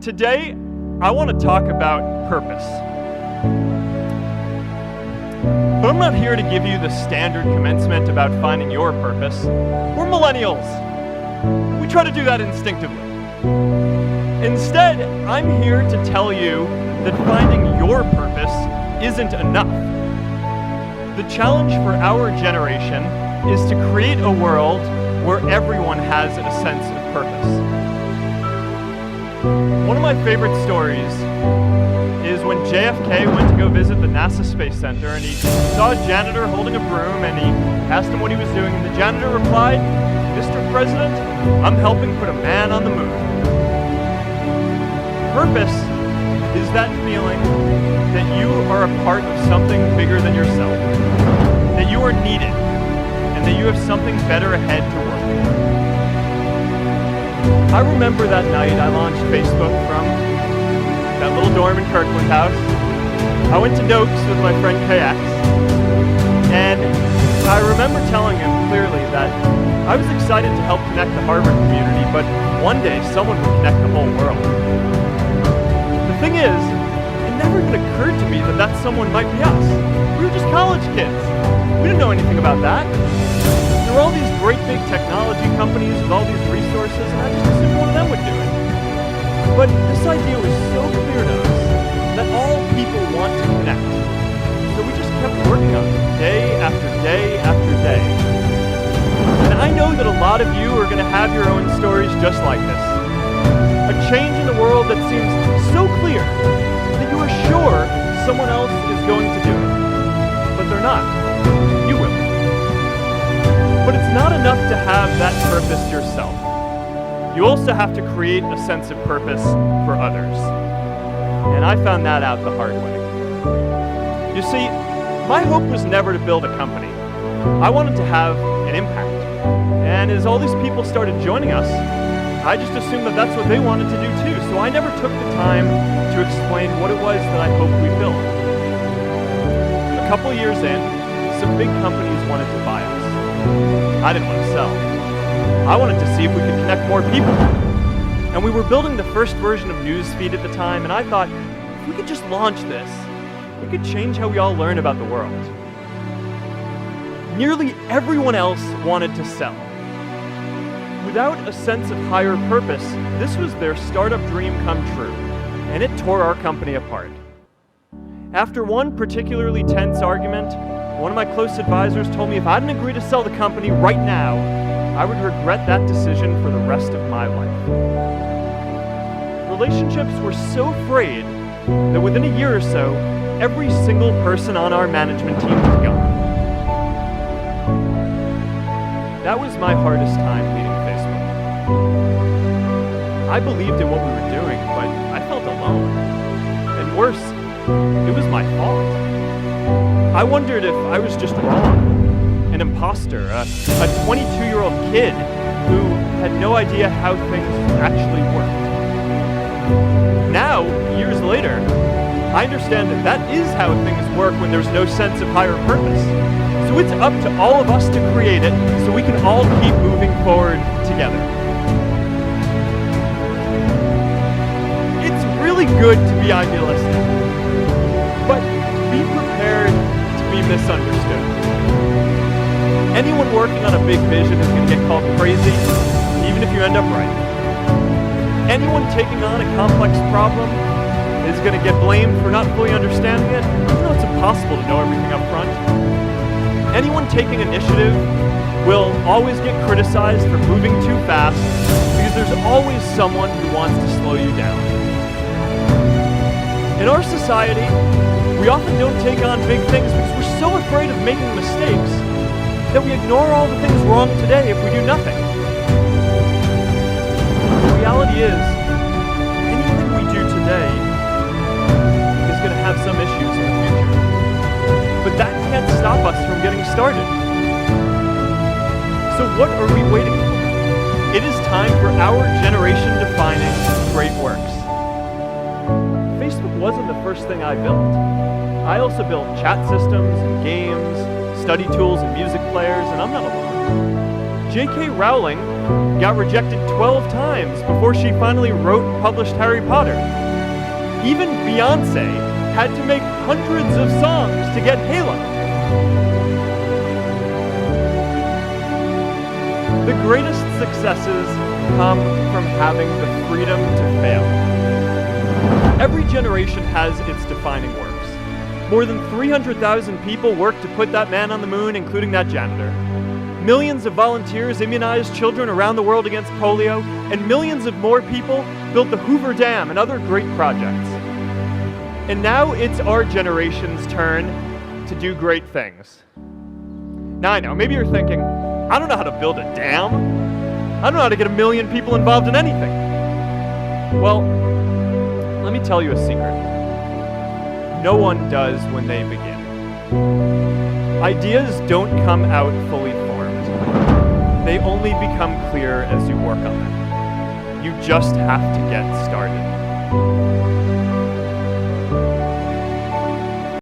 Today, I want to talk about purpose. But I'm not here to give you the standard commencement about finding your purpose. We're millennials. We try to do that instinctively. Instead, I'm here to tell you that finding your purpose isn't enough. The challenge for our generation is to create a world where everyone has a sense of purpose. One of my favorite stories is when JFK went to go visit the NASA Space Center and he saw a janitor holding a broom and he asked him what he was doing, and the janitor replied, "Mr. President, I'm helping put a man on the moon." Purpose is that feeling that you are a part of something bigger than yourself, that you are needed, and that you have something better ahead to work for. I remember that night I launched Facebook from that little dorm in Kirkland House. I went to Noakes with my friend KX, and I remember telling him clearly that I was excited to help connect the Harvard community, but one day someone would connect the whole world. The thing is, it never even occurred to me that that someone might be us. We were just college kids. We didn't know anything about that. There were all these great big technology companies with all these resources, and I just assumed one of them would do it. But this idea was so clear to us that all people want to connect. So we just kept working on it, day after day after day. And I know that a lot of you are going to have your own stories just like this. A change in the world that seems so clear that you are sure someone else is going to do it. But they're not. You will. But it's not enough to have that purpose yourself. You also have to create a sense of purpose for others. And I found that out the hard way. You see, my hope was never to build a company. I wanted to have an impact. And as all these people started joining us, I just assumed that that's what they wanted to do too. So I never took the time to explain what it was that I hoped we built. A couple years in, some big companies wanted to buy us. I didn't want to sell. I wanted to see if we could connect more people. And we were building the first version of Newsfeed at the time, and I thought, if we could just launch this, it could change how we all learn about the world. Nearly everyone else wanted to sell. Without a sense of higher purpose, this was their startup dream come true, and it tore our company apart. After one particularly tense argument, one of my close advisors told me if I didn't agree to sell the company right now, I would regret that decision for the rest of my life. Relationships were so frayed that within a year or so, every single person on our management team was gone. That was my hardest time leading Facebook. I believed in what we were doing, but I felt alone. And worse, it was my fault. I wondered if I was just wrong, an imposter, a 22-year-old kid who had no idea how things actually worked. Now, years later, I understand that that is how things work when there's no sense of higher purpose. So it's up to all of us to create it so we can all keep moving forward together. It's really good to be idealistic, but be prepared to be misunderstood. Anyone working on a big vision is going to get called crazy, even if you end up right. Anyone taking on a complex problem is going to get blamed for not fully understanding it, even though it's impossible to know everything up front. Anyone taking initiative will always get criticized for moving too fast because there's always someone who wants to slow you down. In our society, we often don't take on big things because we're so afraid of making mistakes that we ignore all the things wrong today if we do nothing. The reality is, anything we do today is going to have some issues in the future. But that can't stop us from getting started. So what are we waiting for? It is time for our generation defining great works. Facebook wasn't the first thing I built. I also built chat systems and games, study tools and music players, and I'm not alone. J.K. Rowling got rejected 12 times before she finally wrote and published Harry Potter. Even Beyonce had to make hundreds of songs to get Halo. The greatest successes come from having the freedom to fail. Every generation has its defining works. More than 300,000 people worked to put that man on the moon, including that janitor. Millions of volunteers immunized children around the world against polio, and millions of more people built the Hoover Dam and other great projects. And now it's our generation's turn to do great things. Now I know, maybe you're thinking, I don't know how to build a dam. I don't know how to get 1 million people involved in anything. Well, let me tell you a secret. No one does when they begin. Ideas don't come out fully formed. They only become clear as you work on them. You just have to get started.